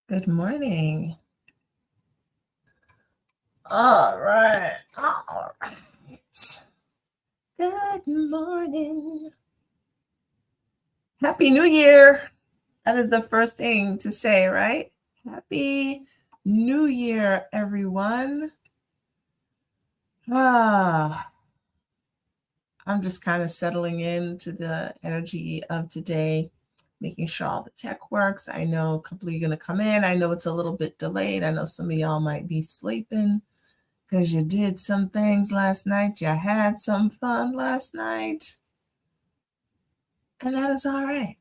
Good morning. All right. All right. Good morning. Happy New Year. That is the first thing to say, right? Happy New Year, everyone. I'm just kind of settling into the energy of today, making sure all the tech works. I know a couple of you are going to come in. I know it's a little bit delayed. I know some of y'all might be sleeping because you did some things last night. You had some fun last night. And that is all right.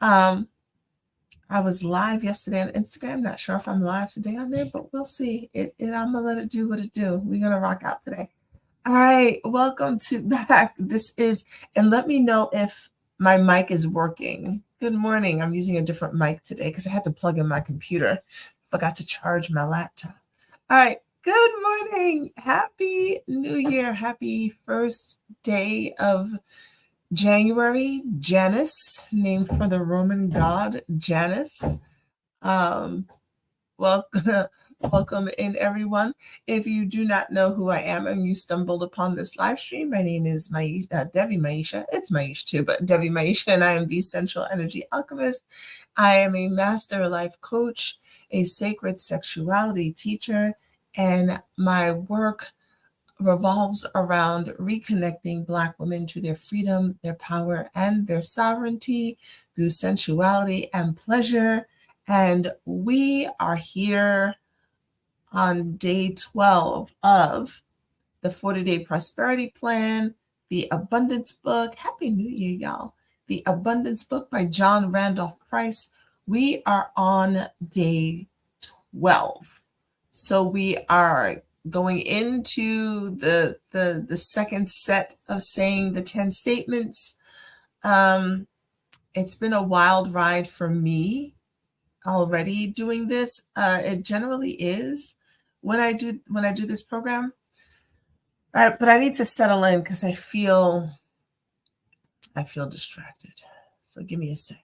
I was live yesterday on Instagram. Not sure if I'm live today on there, but we'll see. I'm gonna let it do what it do. We're gonna rock out today. All right, welcome to back. This is, and let me know if my mic is working. Good morning. I'm using a different mic today because I had to plug in my computer. Forgot to charge my laptop. All right. Good morning. Happy New Year. Happy first day of January. Janus, named for the Roman god Janus. Welcome, welcome in, everyone. If you do not know who I am and you stumbled upon this live stream, my name is Devi Maisha. It's Maisha too, but Devi Maisha, and I am the Sensual Energy Alchemist. I am a master life coach, a sacred sexuality teacher, and my work revolves around reconnecting Black women to their freedom, their power, and their sovereignty through sensuality and pleasure. And we are here on day 12 of the 40-Day Prosperity Plan, the Abundance Book. Happy New Year, y'all. The Abundance Book by John Randolph Price. We are on day 12. So we are going into the second set of saying the 10 statements. It's been a wild ride for me already doing this. It generally is when I do this program. All right, but I need to settle in because I feel distracted. So give me a second.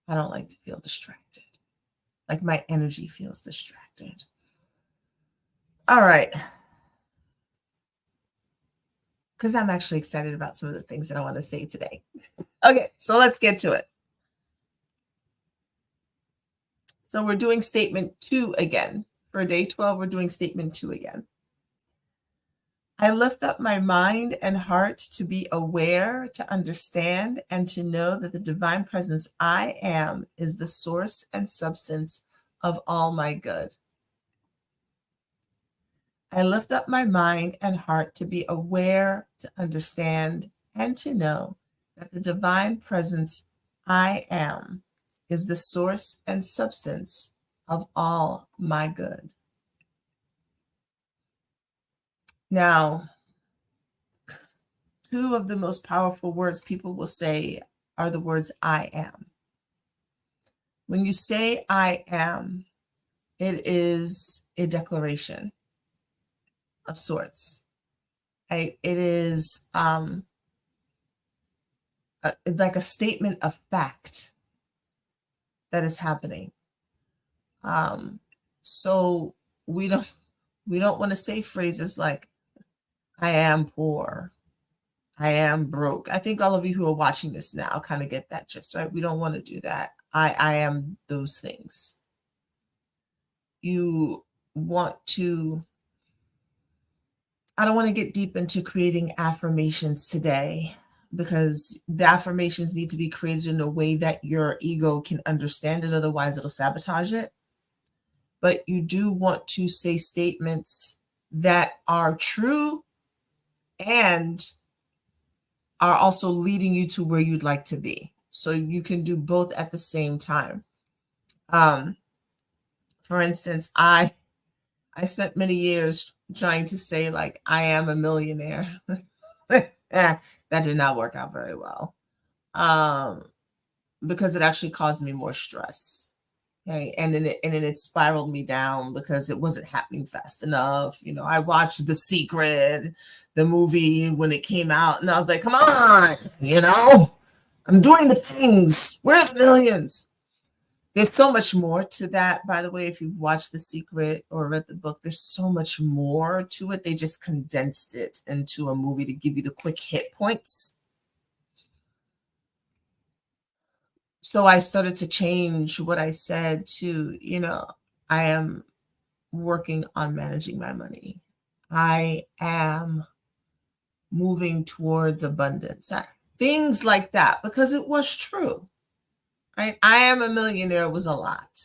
I don't like to feel distracted. Like my energy feels distracted. All right. Because I'm actually excited about some of the things that I want to say today. Okay, so let's get to it. So we're doing statement 2 again. For day 12, we're doing statement 2 again. I lift up my mind and heart to be aware, to understand, and to know that the divine presence I am is the source and substance of all my good. I lift up my mind and heart to be aware, to understand, and to know that the divine presence I am is the source and substance of all my good. Now, 2 of the most powerful words people will say are the words I am. When you say I am, it is a declaration of sorts. It is like a statement of fact that is happening. So we don't want to say phrases like I am poor, I am broke. I think all of you who are watching this now kind of get that gist, right? We don't want to do that. I am those things. You want to, I don't want to get deep into creating affirmations today because the affirmations need to be created in a way that your ego can understand it. Otherwise, it'll sabotage it. But you do want to say statements that are true and are also leading you to where you'd like to be. So you can do both at the same time. For instance, I spent many years trying to say like, I am a millionaire. That did not work out very well. Because it actually caused me more stress. Okay. And then it spiraled me down because it wasn't happening fast enough. You know, I watched The Secret, the movie when it came out, and I was like, come on, you know, I'm doing the things. Where's the millions? There's so much more to that, by the way. If you've watched The Secret or read the book, there's so much more to it. They just condensed it into a movie to give you the quick hit points. So I started to change what I said to, I am working on managing my money. I am moving towards abundance. Things like that, because it was true, right? I am a millionaire was a lot.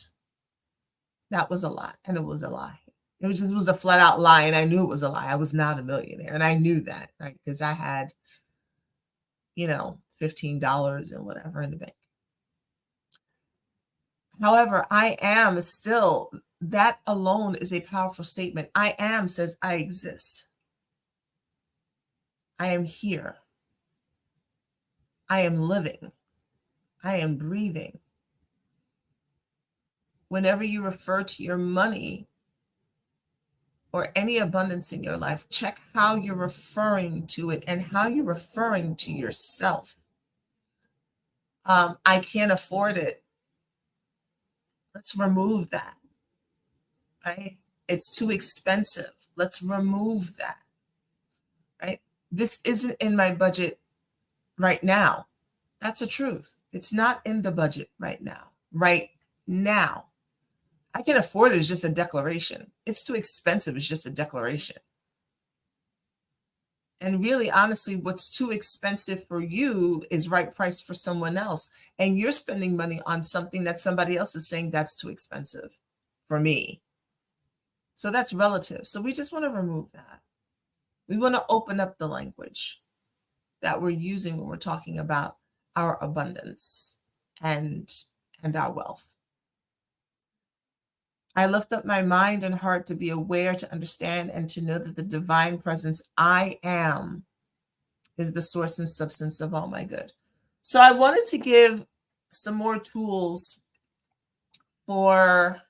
That was a lot, and it was a lie. It was a flat out lie, and I knew it was a lie. I was not a millionaire, and I knew that, right? Because I had, $15 and whatever in the bank. However, I am still, that alone is a powerful statement. I am says I exist. I am here. I am living. I am breathing. Whenever you refer to your money or any abundance in your life, check how you're referring to it and how you're referring to yourself. I can't afford it. Let's remove that, right? It's too expensive. Let's remove that, right? This isn't in my budget right now. That's a truth. It's not in the budget right now. Right now. I can afford it is just a declaration. It's too expensive is just a declaration. And really, honestly, what's too expensive for you is right price for someone else. And you're spending money on something that somebody else is saying that's too expensive for me. So that's relative. So we just want to remove that. We want to open up the language that we're using when we're talking about our abundance and our wealth. I lift up my mind and heart to be aware, to understand, and to know that the divine presence I am is the source and substance of all my good. So I wanted to give some more tools for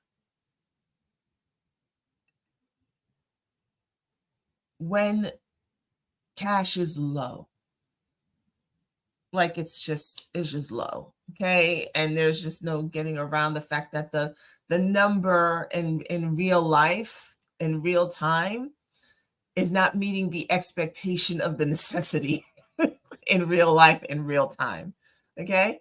when cash is low. Like it's just low. Okay. And there's just no getting around the fact that the number in real life, in real time, is not meeting the expectation of the necessity in real life, in real time. Okay.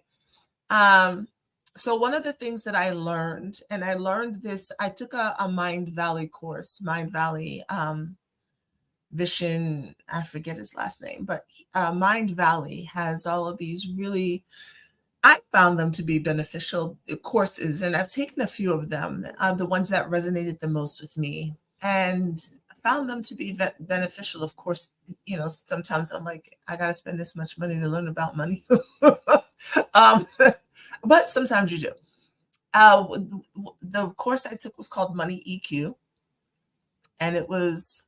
So one of the things that I learned, and I learned this, I took a Mind Valley course, Mind Valley, Vishen, I forget his last name, but Mind Valley has all of these really, I found them to be beneficial courses, and I've taken a few of them, the ones that resonated the most with me, and I found them to be beneficial. Of course, sometimes I'm like, I got to spend this much money to learn about money. But sometimes you do. The course I took was called Money EQ, and it was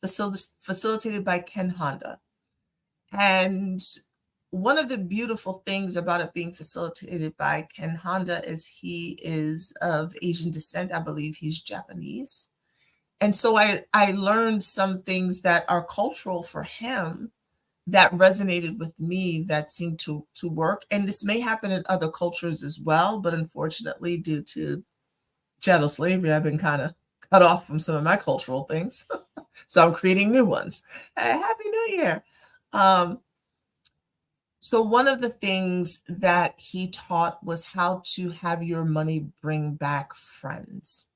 facilitated by Ken Honda. And one of the beautiful things about it being facilitated by Ken Honda is he is of Asian descent. I believe he's Japanese. And so I learned some things that are cultural for him that resonated with me, that seemed to work. And this may happen in other cultures as well, but unfortunately, due to chattel slavery, I've been kind of cut off from some of my cultural things. So I'm creating new ones. Happy New Year. So one of the things that he taught was how to have your money bring back friends.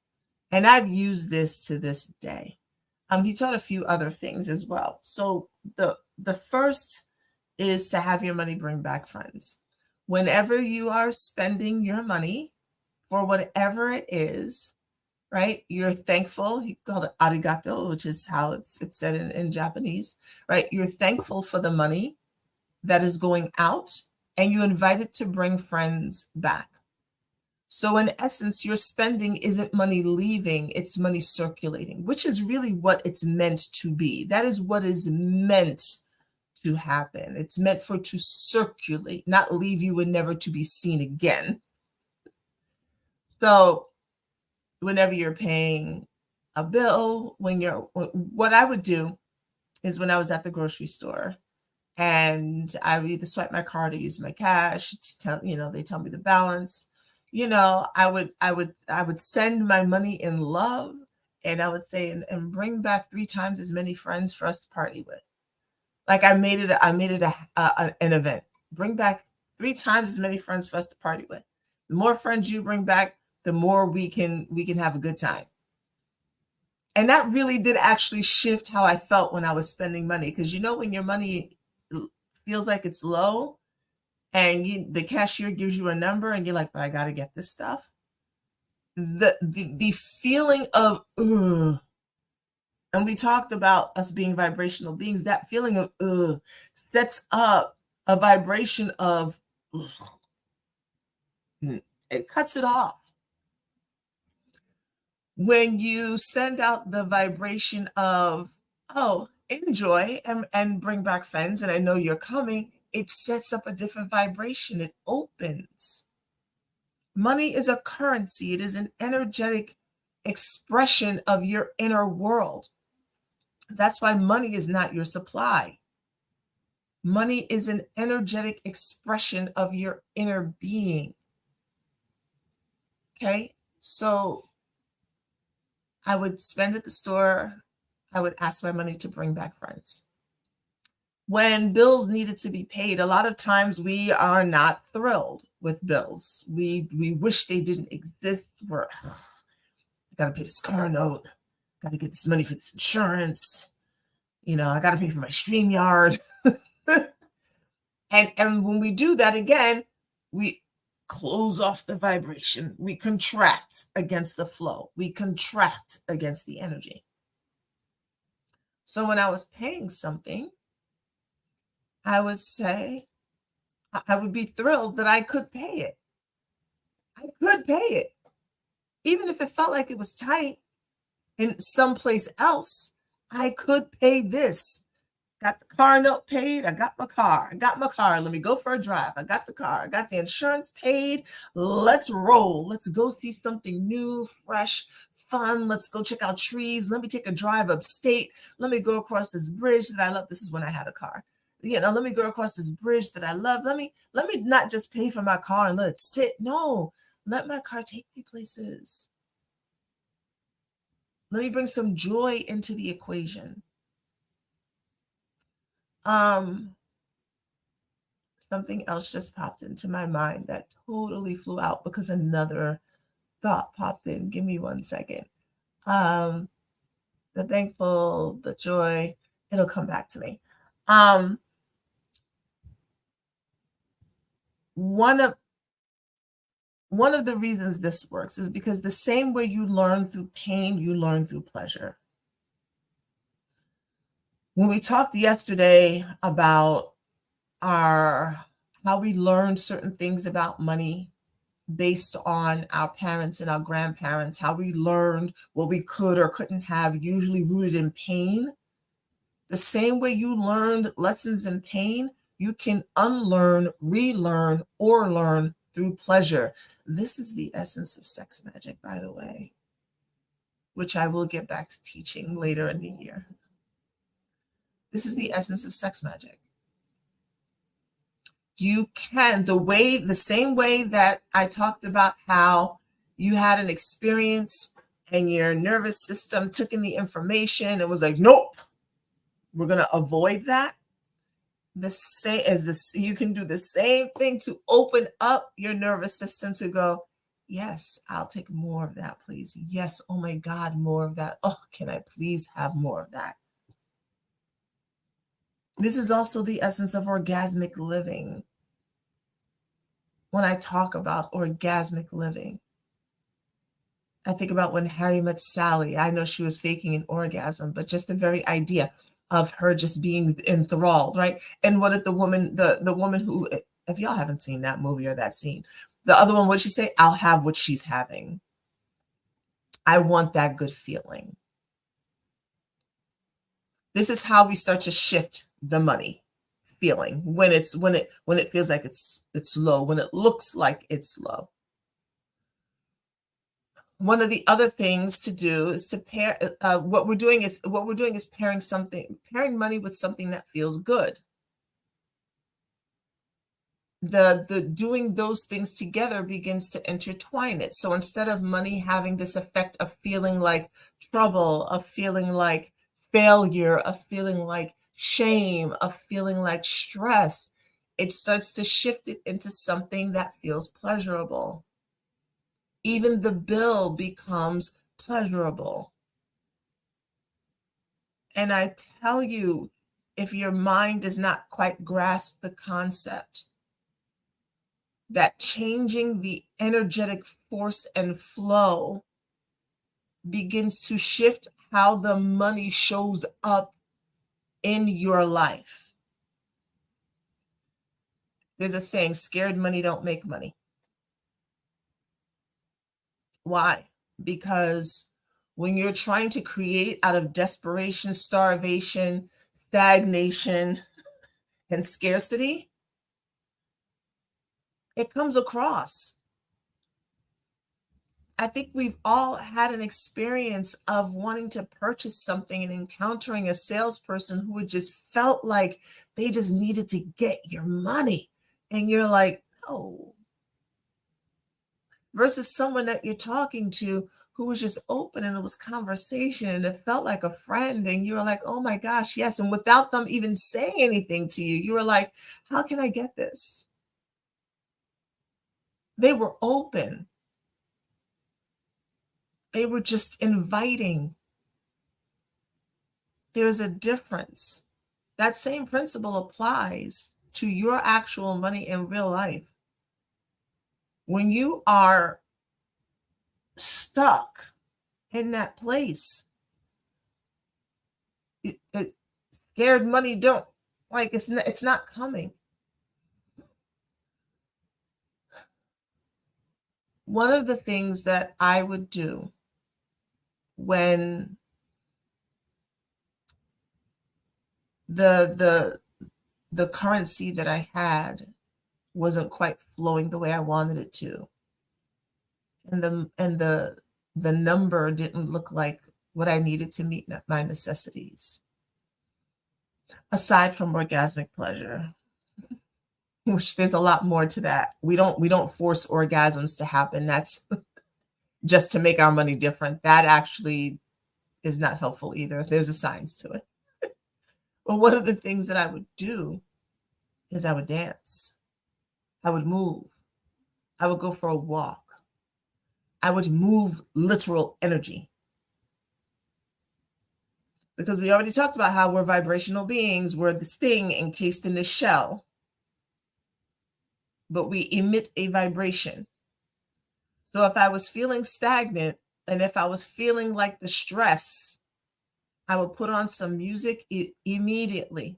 And I've used this to this day. He taught a few other things as well. So the first is to have your money bring back friends. Whenever you are spending your money for whatever it is, right? You're thankful. He called it arigato, which is how it's said in Japanese, right? You're thankful for the money that is going out, and you invite it to bring friends back. So in essence, your spending isn't money leaving, it's money circulating, which is really what it's meant to be. That is what is meant to happen. It's meant for it to circulate, not leave you and never to be seen again. So whenever you're paying a bill, what I would do is when I was at the grocery store, and I would either swipe my card or use my cash to tell, they tell me the balance. I would send my money in love, and I would say, and bring back 3 times as many friends for us to party with. Like an event. Bring back 3 times as many friends for us to party with. The more friends you bring back, the more we can have a good time. And that really did actually shift how I felt when I was spending money. Because when your money feels like it's low, and the cashier gives you a number, and you're like, but I got to get this stuff. The feeling of ugh, and we talked about us being vibrational beings. That feeling of ugh sets up a vibration of ugh. It cuts it off. When you send out the vibration of, oh, enjoy, and bring back friends, and I know you're coming, it sets up a different vibration. It opens. Money is a currency. It is an energetic expression of your inner world. That's why money is not your supply. Money is an energetic expression of your inner being. Okay? So I would spend at the store. I would ask my money to bring back friends. When bills needed to be paid, a lot of times we are not thrilled with bills. We wish they didn't exist. I got to pay this car note. Got to get this money for this insurance. I got to pay for my StreamYard. And when we do that again, we close off the vibration. We contract against the flow. We contract against the energy. So when I was paying something, I would say, I would be thrilled that I could pay it. I could pay it. Even if it felt like it was tight in someplace else, I could pay this. Got the car note paid. I got my car. Let me go for a drive. I got the car. I got the insurance paid. Let's roll. Let's go see something new, fresh, fun. Let's go check out trees. Let me take a drive upstate. Let me go across this bridge that I love. This is when I had a car. Let me go across this bridge that I love. Let me not just pay for my car and let it sit. No, let my car take me places. Let me bring some joy into the equation. Something else just popped into my mind that totally flew out because another thought popped in. Give me 1 second. The thankful, the joy, it'll come back to me. One of the reasons this works is because the same way you learn through pain, you learn through pleasure. When we talked yesterday about how we learned certain things about money based on our parents and our grandparents, how we learned what we could or couldn't have, usually rooted in pain. The same way you learned lessons in pain, you can unlearn, relearn, or learn through pleasure. This is the essence of sex magic, by the way, which I will get back to teaching later in the year. This is the essence of sex magic. You can, the same way that I talked about how you had an experience and your nervous system took in the information and was like, nope, we're going to avoid that. The same as this, you can do the same thing to open up your nervous system to go, yes, I'll take more of that, please. Yes, oh my God, more of that. Oh, can I please have more of that? This is also the essence of orgasmic living. When I talk about orgasmic living, I think about when Harry met Sally. I know she was faking an orgasm, but just the very idea of her just being enthralled, right? And what did the woman who, if y'all haven't seen that movie or that scene, the other one, what did she say? I'll have what she's having. I want that good feeling. This is how we start to shift the money feeling when it feels like it's low, when it looks like it's low. One of the other things to do is to pair. What we're doing is pairing money with something that feels good. the doing those things together begins to intertwine it. So instead of money having this effect of feeling like trouble, of feeling like failure, of feeling like shame, of feeling like stress, it starts to shift it into something that feels pleasurable. Even the bill becomes pleasurable. And I tell you, if your mind does not quite grasp the concept that changing the energetic force and flow begins to shift how the money shows up in your life. There's a saying, scared money don't make money. Why? Because when you're trying to create out of desperation, starvation, stagnation, and scarcity, it comes across. I think we've all had an experience of wanting to purchase something and encountering a salesperson who had just felt like they just needed to get your money. And you're like, no. Versus someone that you're talking to who was just open and it was conversation and it felt like a friend. And you were like, oh my gosh, yes. And without them even saying anything to you, you were like, how can I get this? They were open. They were just inviting. There's a difference. That same principle applies to your actual money in real life. When you are stuck in that place, scared money don't, like, it's not coming. One of the things that I would do when the currency that I had wasn't quite flowing the way I wanted it to, and the number didn't look like what I needed to meet my necessities, aside from orgasmic pleasure, which there's a lot more to that. We don't force orgasms to happen. That's just to make our money different. That actually is not helpful either. There's a science to it. But one of the things that I would do is I would dance. I would move. I would go for a walk. I would move literal energy. Because we already talked about how we're vibrational beings. We're this thing encased in this shell. But we emit a vibration. So if I was feeling stagnant and if I was feeling like the stress, I would put on some music immediately.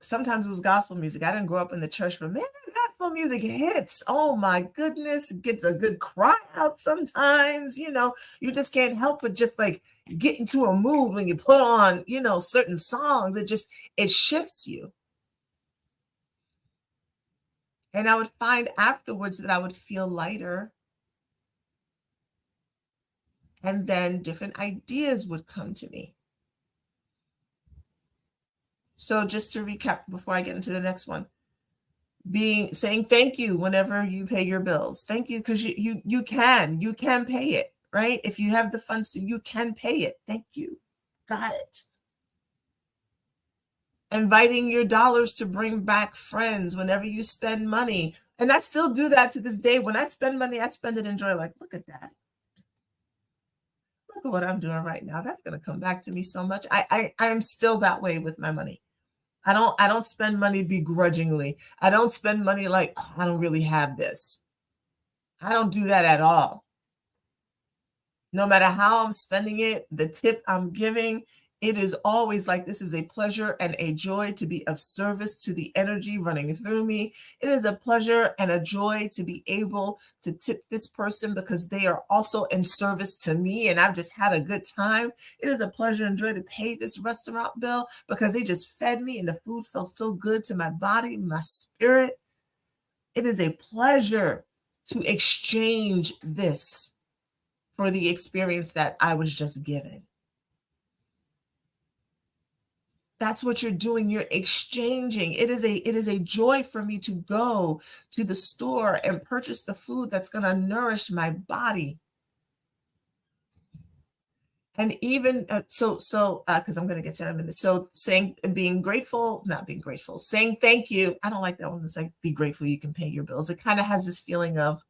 Sometimes it was gospel music. I didn't grow up in the church, but man, gospel music hits. Oh my goodness, it gets a good cry out sometimes. You just can't help but just like get into a mood when you put on, certain songs. It shifts you. And I would find afterwards that I would feel lighter. And then different ideas would come to me. So just to recap before I get into the next one, saying thank you whenever you pay your bills. Thank you, because you can pay it, right? If you have the funds to, you can pay it. Thank you. Got it. Inviting your dollars to bring back friends whenever you spend money. And I still do that to this day. When I spend money, I spend it in joy. Like, look at that. Look at what I'm doing right now. That's going to come back to me so much. I am still that way with my money. I don't spend money begrudgingly. I don't spend money like, oh, I don't really have this. I don't do that at all. No matter how I'm spending it, the tip I'm giving, it is always like, this is a pleasure and a joy to be of service to the energy running through me. It is a pleasure and a joy to be able to tip this person because they are also in service to me and I've just had a good time. It is a pleasure and joy to pay this restaurant bill because they just fed me and the food felt so good to my body, my spirit. It is a pleasure to exchange this for the experience that I was just given. That's what you're doing. You're exchanging. It is a joy for me to go to the store and purchase the food that's going to nourish my body. And even because I'm going to get to that in a minute. So saying, being grateful, not being grateful, saying thank you. I don't like that one. It's like, be grateful you can pay your bills. It kind of has this feeling of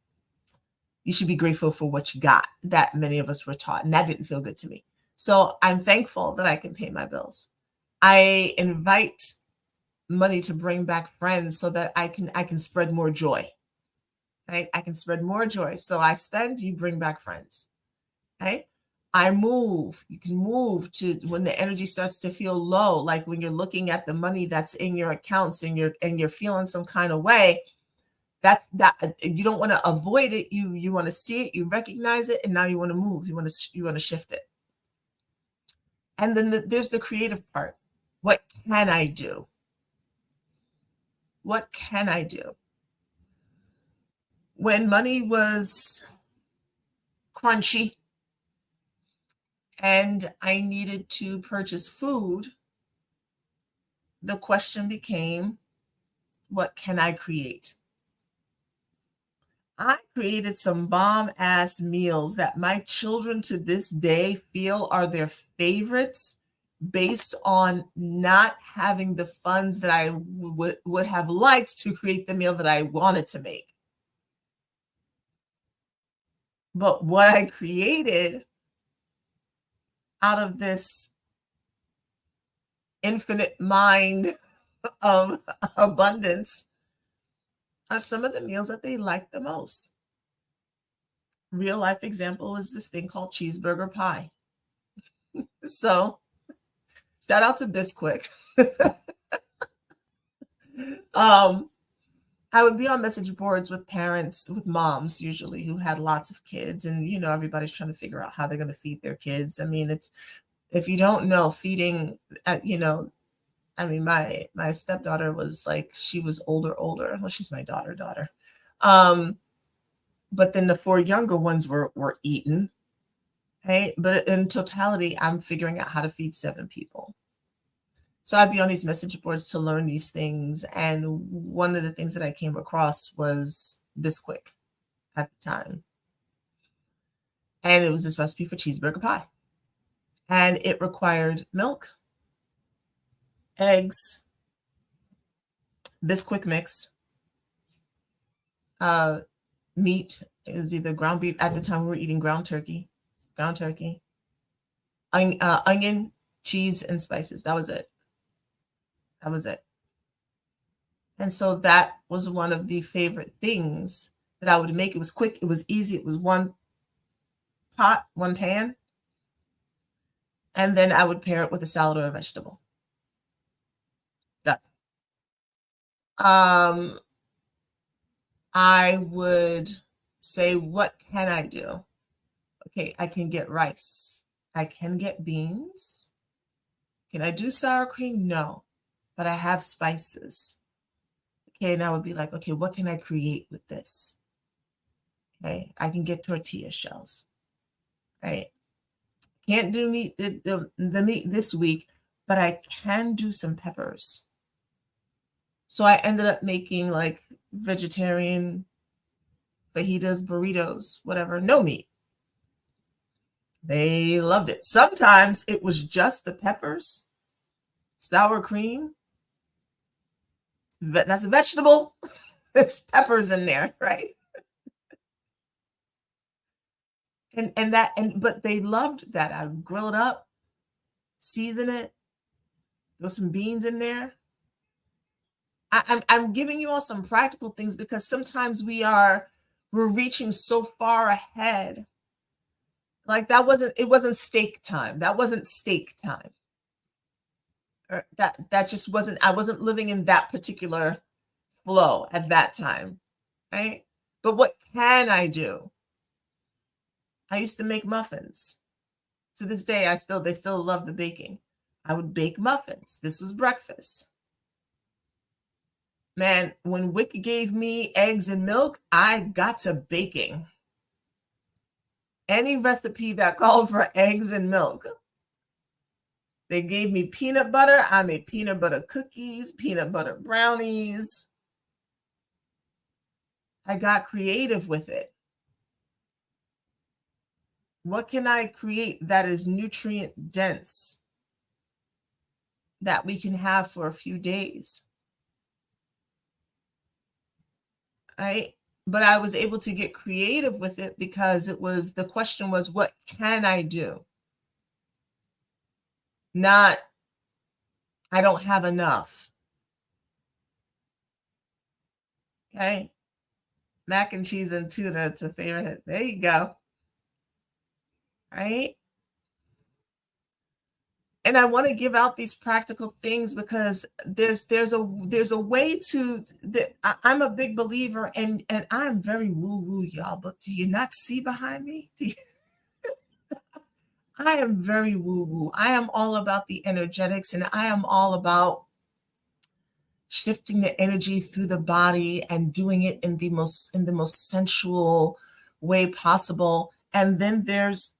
you should be grateful for what you got, that many of us were taught. And that didn't feel good to me. So I'm thankful that I can pay my bills. I invite money to bring back friends so that I can spread more joy. Right? I can spread more joy. So I spend, you bring back friends. Right? I move. You can move to when the energy starts to feel low, like when you're looking at the money that's in your accounts and you're feeling some kind of way. That you don't want to avoid it. You want to see it, you recognize it, and now you want to move. You want to shift it. And then there's the creative part. What can I do? What can I do? When money was crunchy and I needed to purchase food, the question became, what can I create? I created some bomb ass meals that my children to this day feel are their favorites based on not having the funds that I would have liked to create the meal that I wanted to make. But what I created out of this infinite mind of abundance are some of the meals that they like the most. Real life example is this thing called cheeseburger pie. So shout out to Bisquick. I would be on message boards with parents, with moms usually, who had lots of kids, and everybody's trying to figure out how they're going to feed their kids. I mean, it's, if you don't know, feeding, I mean, my stepdaughter was like, she was older. Well, she's my daughter. But then the four younger ones were eaten, right? But in totality, I'm figuring out how to feed 7 people. So I'd be on these message boards to learn these things. And one of the things that I came across was Bisquick at the time. And it was this recipe for cheeseburger pie. And it required milk, eggs, Bisquick mix, meat. It was either ground beef. At the time, we were eating ground turkey, onion, cheese, and spices. That was it. And so that was one of the favorite things that I would make. It was quick. It was easy. It was one pot, one pan. And then I would pair it with a salad or a vegetable. Done. I would say, what can I do? Okay, I can get rice. I can get beans. Can I do sour cream? No, but I have spices. Okay, and I would be like, okay, what can I create with this? Okay, I can get tortilla shells, right? Can't do meat, the meat this week, but I can do some peppers. So I ended up making like vegetarian fajitas, burritos, whatever, no meat. They loved it. Sometimes it was just the peppers, sour cream. That's a vegetable. There's peppers in there, right? But they loved that. I would grill it up, season it, throw some beans in there. I'm giving you all some practical things because sometimes we're reaching so far ahead. Like it wasn't steak time. That wasn't steak time. Or that just wasn't, I wasn't living in that particular flow at that time, right? But what can I do? I used to make muffins. To this day, they still love the baking. I would bake muffins. This was breakfast. Man, when Wick gave me eggs and milk, I got to baking. Any recipe that called for eggs and milk, They gave me peanut butter. I made peanut butter cookies, peanut butter brownies. I got creative with it. What can I create that is nutrient dense that we can have for a few days? Right? But I was able to get creative with it because the question was, what can I do? Not, I don't have enough. Okay. Mac and cheese and tuna, it's a favorite. There you go. Right? And I want to give out these practical things because there's a way to that. I'm a big believer, and I'm very woo woo, y'all. But do you not see behind me? I am very woo woo. I am all about the energetics, and I am all about shifting the energy through the body and doing it in the most sensual way possible. And then there's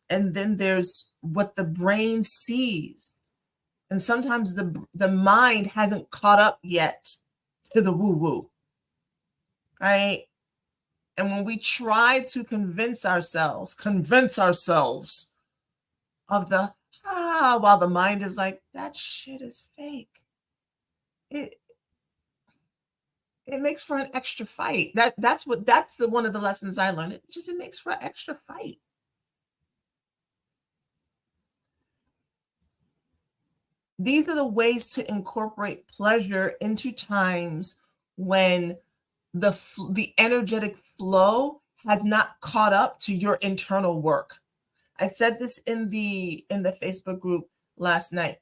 what the brain sees. And sometimes the mind hasn't caught up yet to the woo woo, right? And when we try to convince ourselves of the while the mind is like, that shit is fake. It it makes for an extra fight. That's one of the lessons I learned. It makes for an extra fight. These are the ways to incorporate pleasure into times when the energetic flow has not caught up to your internal work. I said this in the Facebook group last night.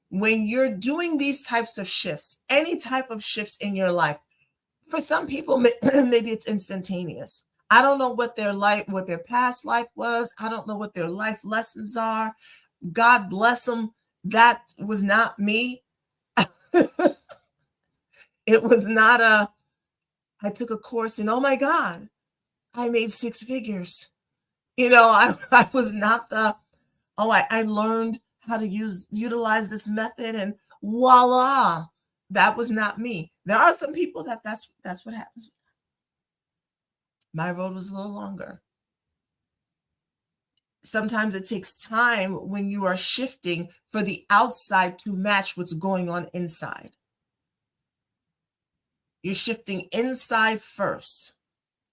When you're doing these types of shifts, any type of shifts in your life, for some people, maybe it's instantaneous. I don't know what their past life was. I don't know what their life lessons are. God bless them. That was not me. It was not I took a course and oh my God, I made six figures. I was not I learned how to utilize this method and voila, that was not me. There are some people that's what happens. My road was a little longer. Sometimes it takes time when you are shifting for the outside to match what's going on inside. You're shifting inside first.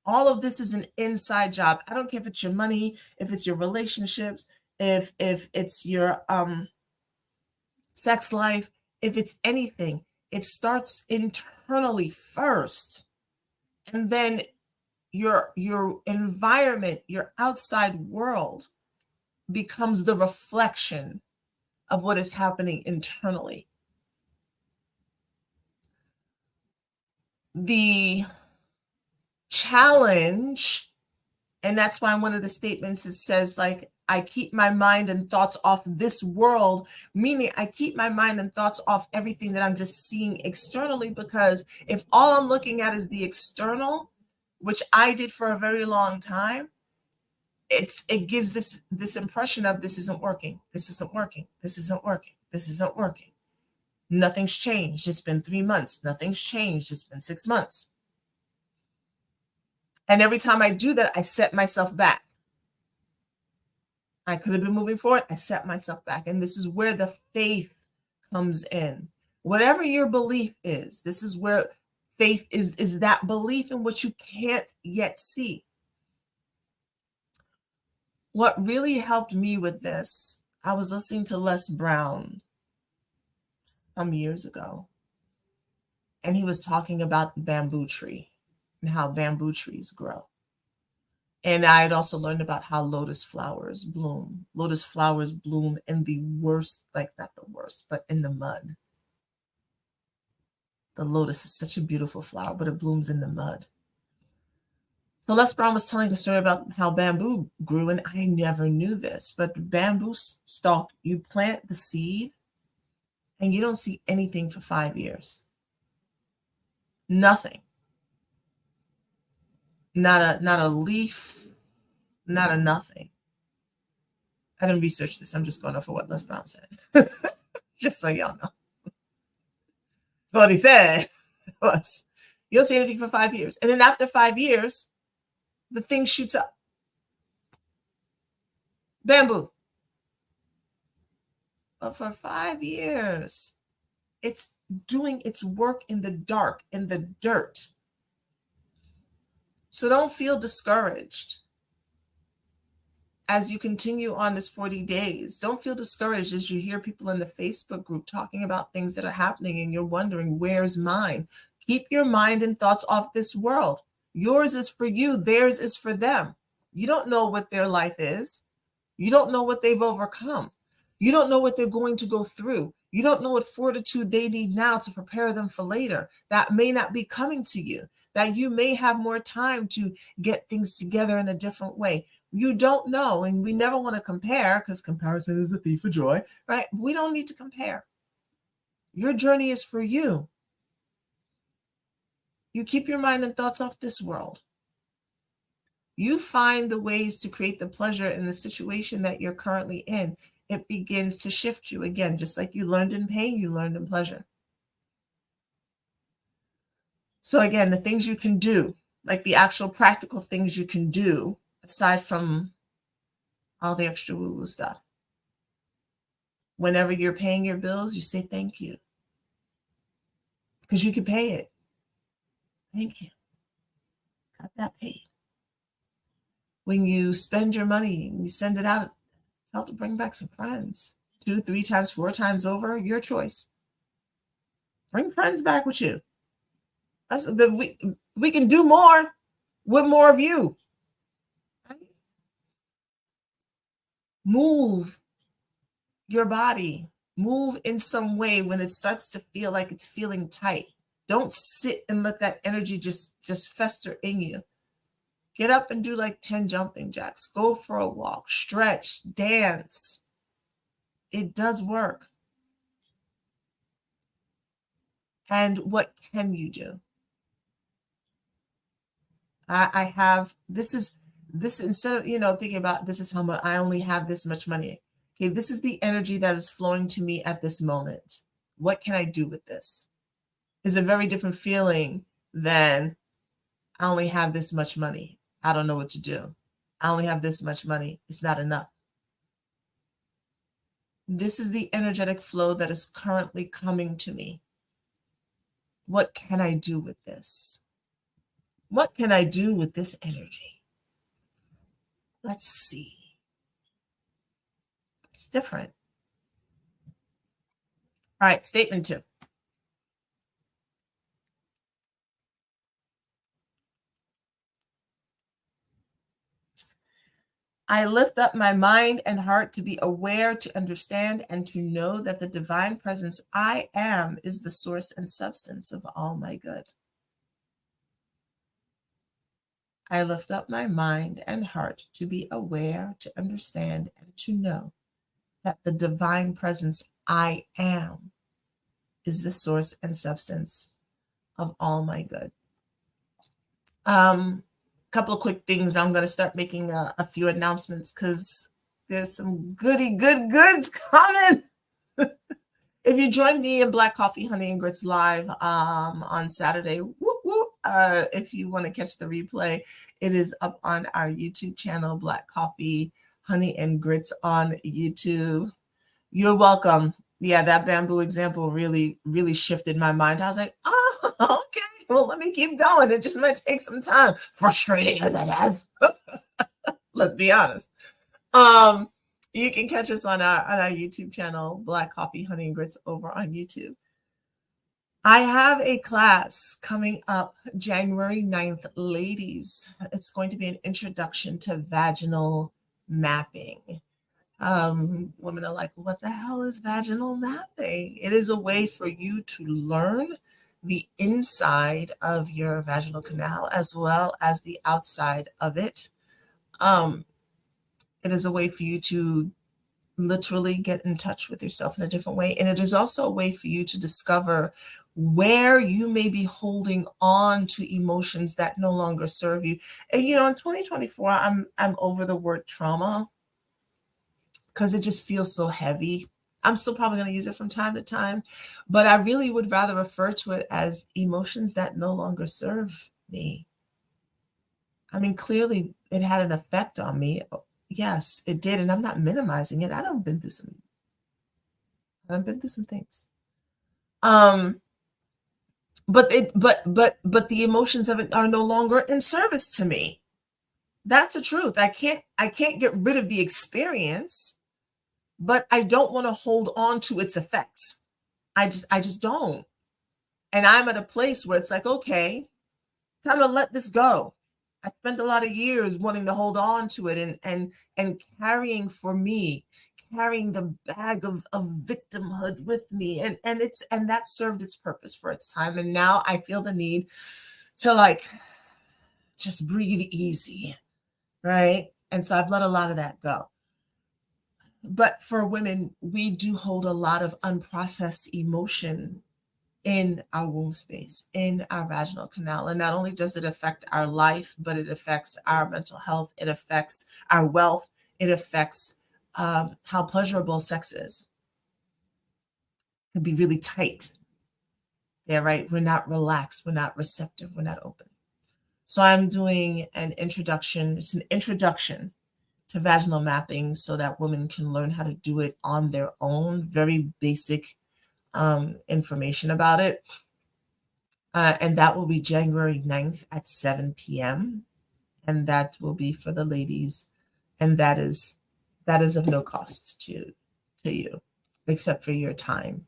All of this is an inside job. I don't care if it's your money, if it's your relationships, if it's your sex life, if it's anything. It starts internally first. And then your environment, your outside world becomes the reflection of what is happening internally. The challenge, and that's why one of the statements it says, like, I keep my mind and thoughts off this world, meaning I keep my mind and thoughts off everything that I'm just seeing externally, because if all I'm looking at is the external, which I did for a very long time, it gives this impression of this isn't working, this isn't working, this isn't working, this isn't working. Nothing's changed. It's been 3 months. Nothing's changed. It's been 6 months. And every time I do that, I set myself back. I could have been moving forward. I set myself back. And this is where the faith comes in. Whatever your belief is, this is where faith is that belief in what you can't yet see. What really helped me with this, I was listening to Les Brown some years ago, and he was talking about bamboo tree and how bamboo trees grow. And I had also learned about how lotus flowers bloom. Lotus flowers bloom in the worst, like not the worst, but in the mud. The lotus is such a beautiful flower, but it blooms in the mud. So Les Brown was telling the story about how bamboo grew, and I never knew this, but bamboo stalk, you plant the seed and you don't see anything for 5 years. Nothing. Not a leaf, not a nothing. I didn't research this. I'm just going off of what Les Brown said. Just so y'all know. That's what he said was, you don't see anything for 5 years. And then after 5 years, the thing shoots up. Bamboo. But for 5 years, it's doing its work in the dark, in the dirt. So don't feel discouraged as you continue on this 40 days. Don't feel discouraged as you hear people in the Facebook group talking about things that are happening and you're wondering, where's mine? Keep your mind and thoughts off this world. Yours is for you. Theirs is for them. You don't know what their life is. You don't know what they've overcome. You don't know what they're going to go through. You don't know what fortitude they need now to prepare them for later. That may not be coming to you, that you may have more time to get things together in a different way. You don't know, and we never want to compare because comparison is a thief of joy, right? We don't need to compare. Your journey is for you. You keep your mind and thoughts off this world. You find the ways to create the pleasure in the situation that you're currently in. It begins to shift you again, just like you learned in pain, you learned in pleasure. So again, the things you can do, like the actual practical things you can do, aside from all the extra woo-woo stuff. Whenever you're paying your bills, you say thank you. Because you can pay it. Thank you. Got that paid. When you spend your money and you send it out, tell to bring back some friends. 2, 3 times, 4 times over, your choice. Bring friends back with you. We can do more with more of you. Right? Move your body. Move in some way when it starts to feel like it's feeling tight. Don't sit and let that energy just fester in you. Get up and do like 10 jumping jacks. Go for a walk, stretch, dance. It does work. And what can you do? I have, this instead of, thinking about this is how much, I only have this much money. Okay, this is the energy that is flowing to me at this moment. What can I do with this? Is a very different feeling than I only have this much money. I don't know what to do. I only have this much money. It's not enough. This is the energetic flow that is currently coming to me. What can I do with this? What can I do with this energy? Let's see. It's different. All right, statement 2. I lift up my mind and heart to be aware, to understand, and to know that the divine presence I am is the source and substance of all my good. I lift up my mind and heart to be aware, to understand, and to know that the divine presence I am is the source and substance of all my good. Couple of quick things. I'm going to start making a few announcements because there's some goods coming. If you join me in Black Coffee, Honey, and Grits Live on Saturday, if you want to catch the replay, it is up on our YouTube channel, Black Coffee, Honey, and Grits on YouTube. You're welcome. Yeah, that bamboo example really shifted my mind. I was like, oh, okay. Well, let me keep going. It just might take some time. Frustrating as it is. Let's be honest. You can catch us on our YouTube channel, Black Coffee, Honey, and Grits over on YouTube. I have a class coming up January 9th, ladies. It's going to be an introduction to vaginal mapping. Women are like, what the hell is vaginal mapping? It is a way for you to learn the inside of your vaginal canal as well as the outside of it. It is a way for you to literally get in touch with yourself in a different way. And it is also a way for you to discover where you may be holding on to emotions that no longer serve you. And, in 2024, I'm over the word trauma because it just feels so heavy. I'm still probably going to use it from time to time, but I really would rather refer to it as emotions that no longer serve me. I mean, clearly it had an effect on me. Yes, it did, and I'm not minimizing it. I've been through some things. Um, but the emotions of it are no longer in service to me. That's the truth. I can't get rid of the experience, but I don't want to hold on to its effects. I just don't. And I'm at a place where it's like, okay, time to let this go. I spent a lot of years wanting to hold on to it and carrying for me, carrying the bag of victimhood with me. And that served its purpose for its time. And now I feel the need to like just breathe easy, right? And so I've let a lot of that go. But for women, we do hold a lot of unprocessed emotion in our womb space, in our vaginal canal. And not only does it affect our life, but it affects our mental health, it affects our wealth, it affects how pleasurable sex is. It can be really tight. Yeah, right. We're not relaxed, we're not receptive, we're not open. So I'm doing an introduction. It's an introduction to vaginal mapping so that women can learn how to do it on their own. Very basic information about it. And that will be January 9th at 7 p.m. And that will be for the ladies. And that is of no cost to you, except for your time.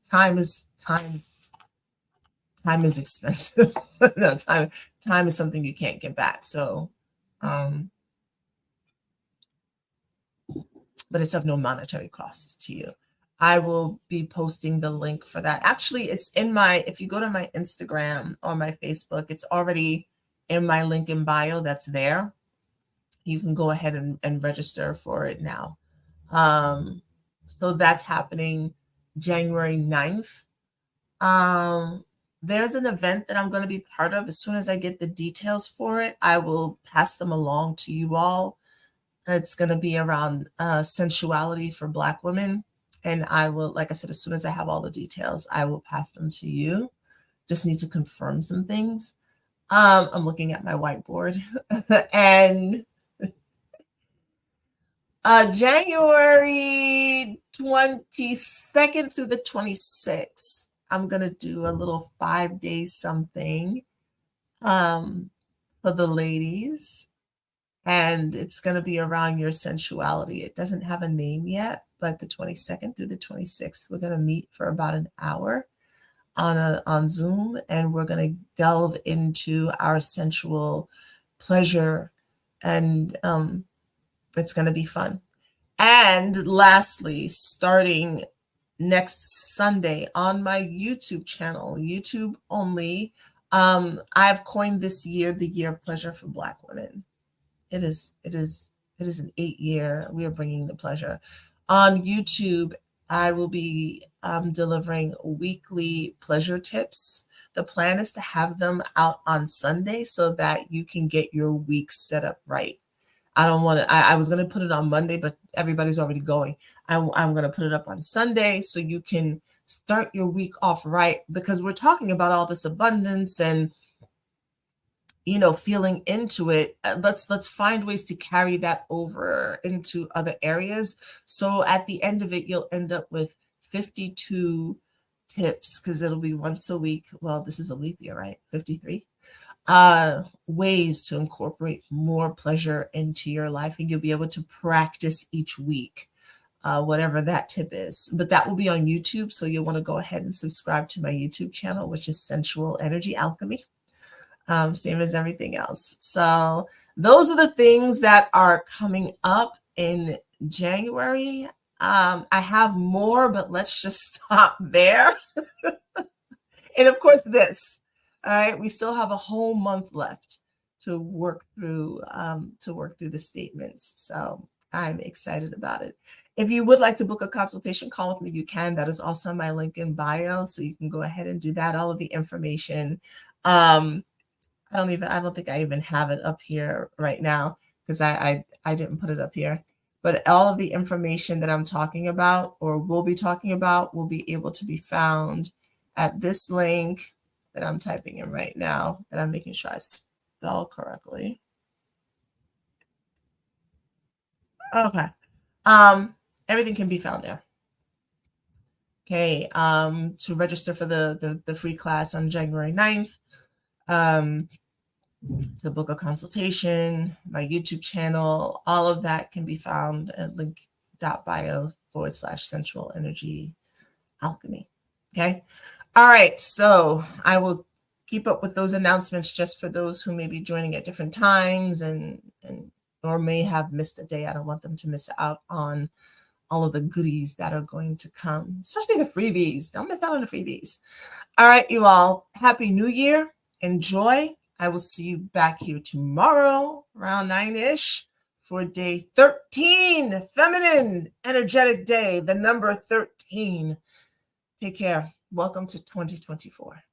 Time is expensive. No, time is something you can't get back. So but it's of no monetary cost to you. I will be posting the link for that. Actually, it's if you go to my Instagram or my Facebook, it's already in my link in bio that's there. You can go ahead and register for it now. So that's happening January 9th. There's an event that I'm going to be part of. As soon as I get the details for it, I will pass them along to you all. It's going to be around sensuality for Black women. And I will, like I said, as soon as I have all the details, I will pass them to you. Just need to confirm some things. I'm looking at my whiteboard. And January 22nd through the 26th, I'm going to do a little 5-day something for the ladies. And it's going to be around your sensuality. It doesn't have a name yet, but the 22nd through the 26th, we're going to meet for about an hour on Zoom, and we're going to delve into our sensual pleasure, and it's going to be fun. And lastly, starting next Sunday on my YouTube channel, YouTube only, I've coined this year the year of pleasure for Black women. It is an 8-year. We are bringing the pleasure. On YouTube, I will be delivering weekly pleasure tips. The plan is to have them out on Sunday so that you can get your week set up right. I don't want to, I was going to put it on Monday, but everybody's already going. I'm going to put it up on Sunday so you can start your week off right, because we're talking about all this abundance and feeling into it. Let's find ways to carry that over into other areas. So at the end of it, you'll end up with 52 tips, because it'll be once a week. Well, this is a leap year, right? 53 ways to incorporate more pleasure into your life, and you'll be able to practice each week, whatever that tip is. But that will be on YouTube, so you'll want to go ahead and subscribe to my YouTube channel, which is Sensual Energy Alchemy. Same as everything else. So those are the things that are coming up in January. I have more, but let's just stop there. And of course, this. All right, we still have a whole month left to work through the statements. So I'm excited about it. If you would like to book a consultation call with me, you can. That is also my link in bio, so you can go ahead and do that. All of the information. I don't think I even have it up here right now, because I didn't put it up here. But all of the information that I'm talking about or will be talking about will be able to be found at this link that I'm typing in right now, that I'm making sure I spell correctly. Okay. Everything can be found there. Okay. To register for the free class on January 9th, to book a consultation, my YouTube channel, all of that can be found at link.bio/sensual energy alchemy. Okay. All right. So I will keep up with those announcements just for those who may be joining at different times and or may have missed a day. I don't want them to miss out on all of the goodies that are going to come, especially the freebies. Don't miss out on the freebies. All right, you all. Happy New Year. Enjoy. I will see you back here tomorrow around 9-ish for day 13, feminine energetic day, the number 13. Take care. Welcome to 2024.